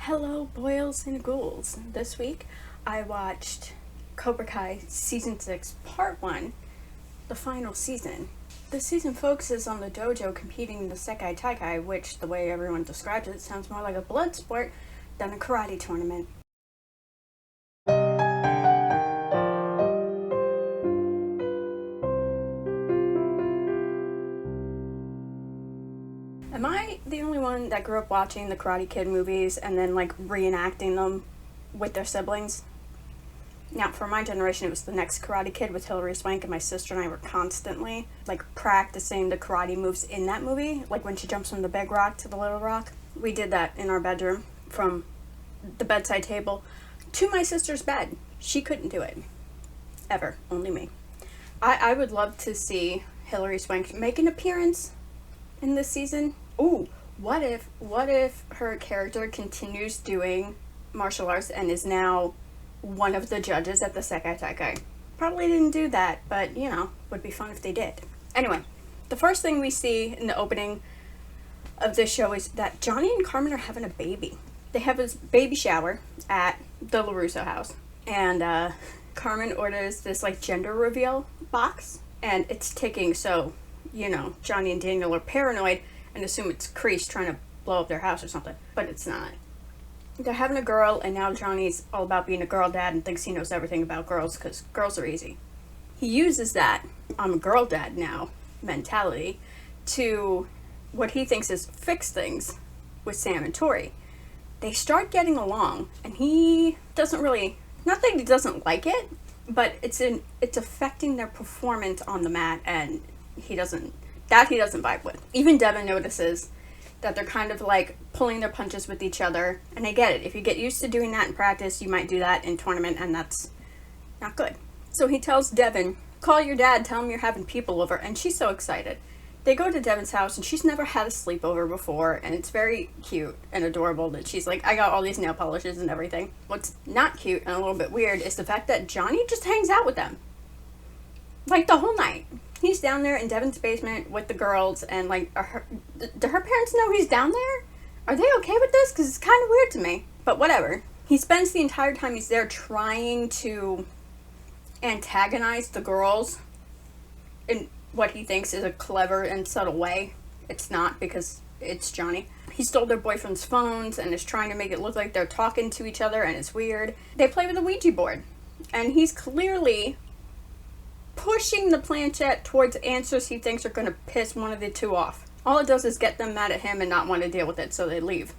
Hello, boils and ghouls. This week I watched Cobra Kai Season 6, Part 1, the final season. The season focuses on the dojo competing in the Sekai Taikai, which, the way everyone describes it, sounds more like a blood sport than a karate tournament. Am I the only one that grew up watching the Karate Kid movies and then reenacting them with their siblings? Now, for my generation, it was the next Karate Kid with Hilary Swank, and my sister and I were constantly practicing the karate moves in that movie, like when she jumps from the big rock to the little rock. We did that in our bedroom, from the bedside table to my sister's bed. She couldn't do it. Ever. Only me. I would love to see Hilary Swank make an appearance in this season. Ooh, what if her character continues doing martial arts and is now one of the judges at the Sekai Taikai? Probably didn't do that, but would be fun if they did. Anyway, the first thing we see in the opening of this show is that Johnny and Carmen are having a baby. They have a baby shower at the LaRusso house, and Carmen orders this gender reveal box, and it's ticking, so Johnny and Daniel are paranoid and assume it's Kreese trying to blow up their house or something, but it's not. They're having a girl, and now Johnny's all about being a girl dad and thinks he knows everything about girls because girls are easy. He uses that "I'm a girl dad now" mentality to what he thinks is fix things with Sam and Tori. They start getting along, and he doesn't really, not that he doesn't like it, but it's affecting their performance on the mat, and he doesn't vibe with. Even Devin notices that they're kind of pulling their punches with each other, and I get it. If you get used to doing that in practice, you might do that in tournament, and that's not good. So he tells Devin, call your dad, tell him you're having people over, and she's so excited. They go to Devin's house, and she's never had a sleepover before, and it's very cute and adorable that she's like, I got all these nail polishes and everything. What's not cute and a little bit weird is the fact that Johnny just hangs out with them. The whole night. He's down there in Devin's basement with the girls, and do her parents know he's down there? Are they okay with this? Because it's kind of weird to me. But whatever. He spends the entire time he's there trying to antagonize the girls in what he thinks is a clever and subtle way. It's not, because it's Johnny. He stole their boyfriend's phones and is trying to make it look like they're talking to each other, and it's weird. They play with a Ouija board, and he's clearly pushing the planchette towards answers he thinks are going to piss one of the two off. All it does is get them mad at him and not want to deal with it, so they leave.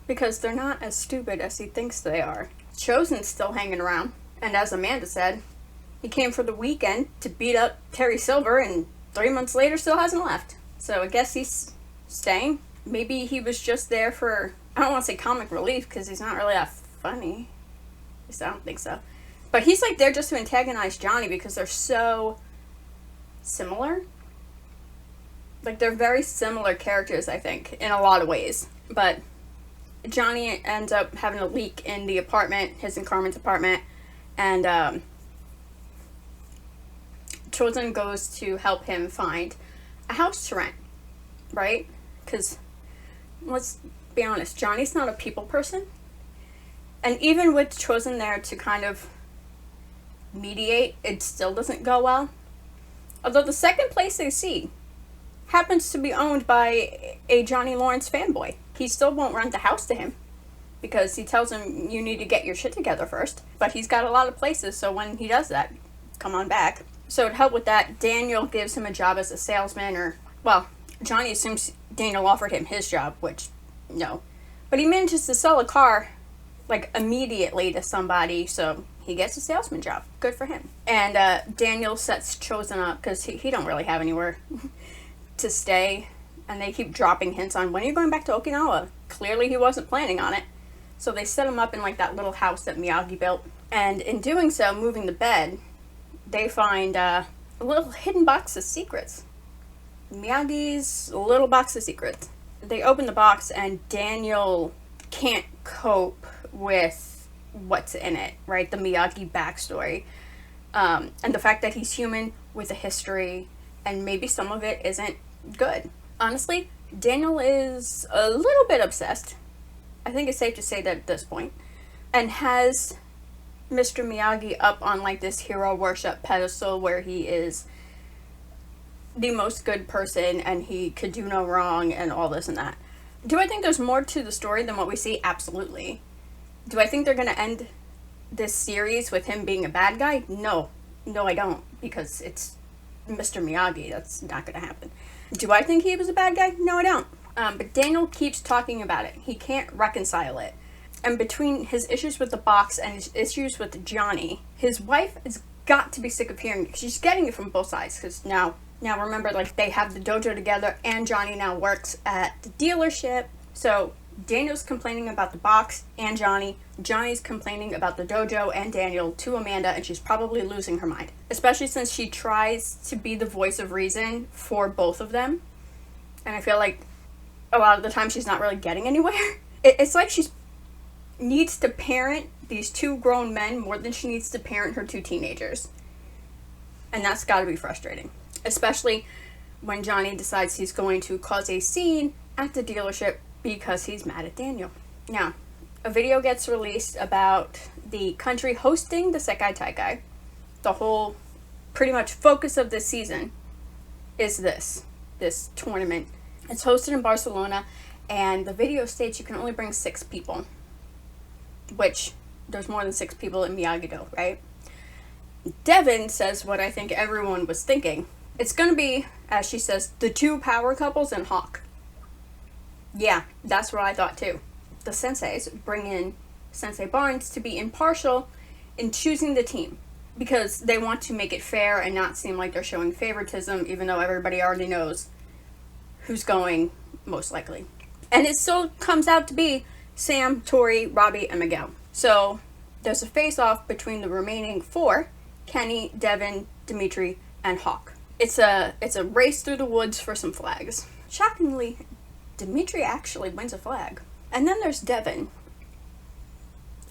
Because they're not as stupid as he thinks they are. Chosen's still hanging around, and as Amanda said, he came for the weekend to beat up Terry Silver, and 3 months later still hasn't left. So I guess he's staying. Maybe he was just there for, I don't want to say comic relief, because he's not really that funny. At least I don't think so. But he's there just to antagonize Johnny because they're so similar. They're very similar characters, I think, in a lot of ways. But Johnny ends up having a leak in the apartment, his and Carmen's apartment, and Chosen goes to help him find a house to rent, right? Because, let's be honest, Johnny's not a people person. And even with Chosen there to kind of mediate, it still doesn't go well. Although the second place they see happens to be owned by a Johnny Lawrence fanboy. He still won't rent the house to him because he tells him you need to get your shit together first. But he's got a lot of places, so when he does that, come on back. So to help with that, Daniel gives him a job as a salesman, Johnny assumes Daniel offered him his job, which, no. But he manages to sell a car immediately to somebody, so he gets a salesman job. Good for him. And Daniel sets Chosen up because he don't really have anywhere to stay, and they keep dropping hints on when are you going back to Okinawa. Clearly he wasn't planning on it, so they set him up in that little house that Miyagi built, and in doing so, moving the bed, they find a little hidden box of secrets. Miyagi's little box of secrets. They open the box, and Daniel can't cope with what's in it, right? The Miyagi backstory. And the fact that he's human with a history, and maybe some of it isn't good. Honestly, Daniel is a little bit obsessed I think it's safe to say that at this point, and has Mr. Miyagi up on like this hero worship pedestal where he is the most good person and he could do no wrong and all this and that. Do I think there's more to the story than what we see? Absolutely. Do I think they're going to end this series with him being a bad guy? No. No, I don't, because it's Mr. Miyagi. That's not going to happen. Do I think he was a bad guy? No, I don't. But Daniel keeps talking about it. He can't reconcile it. And between his issues with the box and his issues with Johnny, his wife has got to be sick of hearing it. She's getting it from both sides, because now remember, like, they have the dojo together and Johnny now works at the dealership. So Daniel's complaining about the box and Johnny's complaining about the dojo and Daniel to Amanda, and she's probably losing her mind, especially since she tries to be the voice of reason for both of them, and I feel like a lot of the time she's not really getting anywhere. It's like she needs to parent these two grown men more than she needs to parent her two teenagers, and that's got to be frustrating, especially when Johnny decides he's going to cause a scene at the dealership because he's mad at Daniel. Now, a video gets released about the country hosting the Sekai Taikai. The whole pretty much focus of this season is this tournament. It's hosted in Barcelona, and the video states you can only bring 6 people, which there's more than 6 people in Miyagi-Do, right? Devin says what I think everyone was thinking. It's going to be, as she says, the 2 power couples and Hawk. Yeah, that's what I thought too. The senseis bring in Sensei Barnes to be impartial in choosing the team, because they want to make it fair and not seem like they're showing favoritism, even though everybody already knows who's going, most likely. And it still comes out to be Sam, Tori, Robbie, and Miguel. So there's a face-off between the remaining 4, Kenny, Devin, Dimitri, and Hawk. It's a race through the woods for some flags. Shockingly, Dimitri actually wins a flag. And then there's Devin,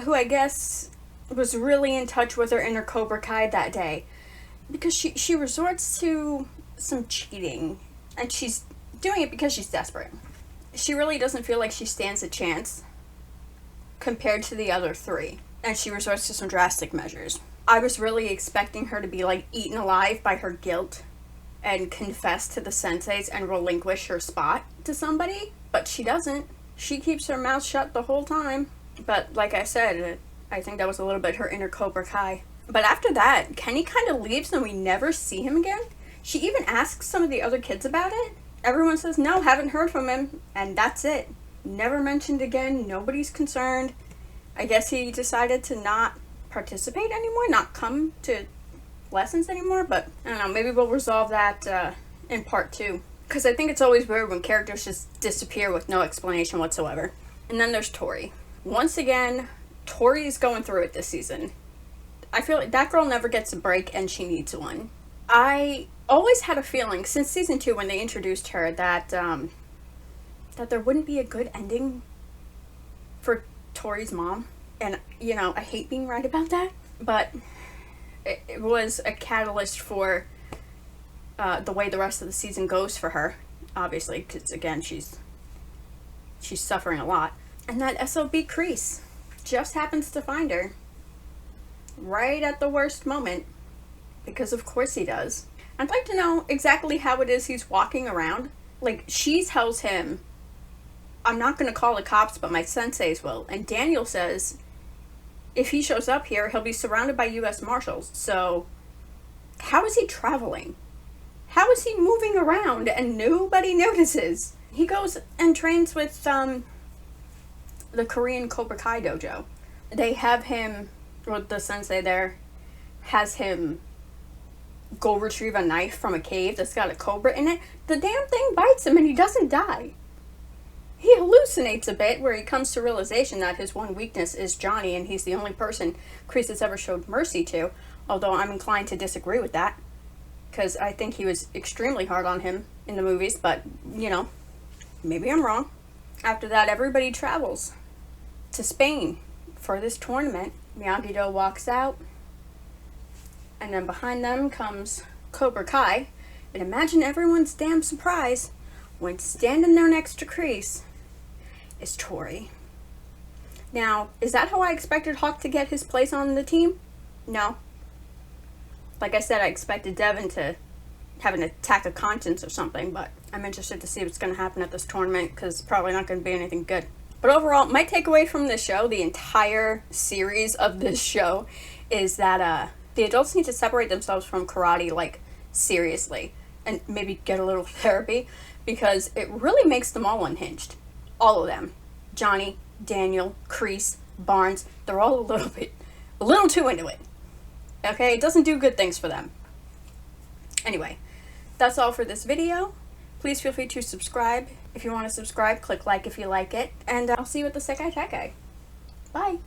who I guess was really in touch with her inner Cobra Kai that day, because she resorts to some cheating, and she's doing it because she's desperate. She really doesn't feel like she stands a chance compared to the other 3, and she resorts to some drastic measures. I was really expecting her to be like eaten alive by her guilt and confess to the senseis and relinquish her spot to somebody, but she doesn't. She keeps her mouth shut the whole time. But like I said, I think that was a little bit her inner Cobra Kai. But after that, Kenny kind of leaves and we never see him again. She even asks some of the other kids about it. Everyone says, no, haven't heard from him, and that's it. Never mentioned again, nobody's concerned. I guess he decided to not participate anymore, not come to lessons anymore, but I don't know, maybe we'll resolve that in part 2. Because I think it's always weird when characters just disappear with no explanation whatsoever. And then there's Tori. Once again, Tori's going through it this season. I feel like that girl never gets a break, and she needs one. I always had a feeling, since season 2 when they introduced her, that there wouldn't be a good ending for Tori's mom. And, you know, I hate being right about that, but it was a catalyst for the way the rest of the season goes for her, obviously, because, again, she's suffering a lot. And that SOB Kreese just happens to find her right at the worst moment, because of course he does. I'd like to know exactly how it is he's walking around. Like, she tells him, I'm not going to call the cops, but my senseis will. And Daniel says, if he shows up here, he'll be surrounded by U.S. Marshals. So, how is he traveling? How is he moving around and nobody notices? He goes and trains with the Korean Cobra Kai dojo. They have him, or the sensei there, has him go retrieve a knife from a cave that's got a cobra in it. The damn thing bites him and he doesn't die. He hallucinates a bit, where he comes to realization that his one weakness is Johnny, and he's the only person Kreese has ever showed mercy to, although I'm inclined to disagree with that, because I think he was extremely hard on him in the movies, but, you know, maybe I'm wrong. After that, everybody travels to Spain for this tournament. Miyagi-Do walks out, and then behind them comes Cobra Kai, and imagine everyone's damn surprise when standing there next to Kreese is Tori. Now, is that how I expected Hawk to get his place on the team? No. Like I said, I expected Devin to have an attack of conscience or something, but I'm interested to see what's going to happen at this tournament, because it's probably not going to be anything good. But overall, my takeaway from this show, the entire series of this show, is that the adults need to separate themselves from karate, like, seriously, and maybe get a little therapy, because it really makes them all unhinged. All of them. Johnny, Daniel, Kreese, Barnes, they're all a little too into it. Okay, it doesn't do good things for them. Anyway, that's all for this video. Please feel free to subscribe. If you want to subscribe, click like if you like it. And I'll see you at the Sekai Tekai. Bye!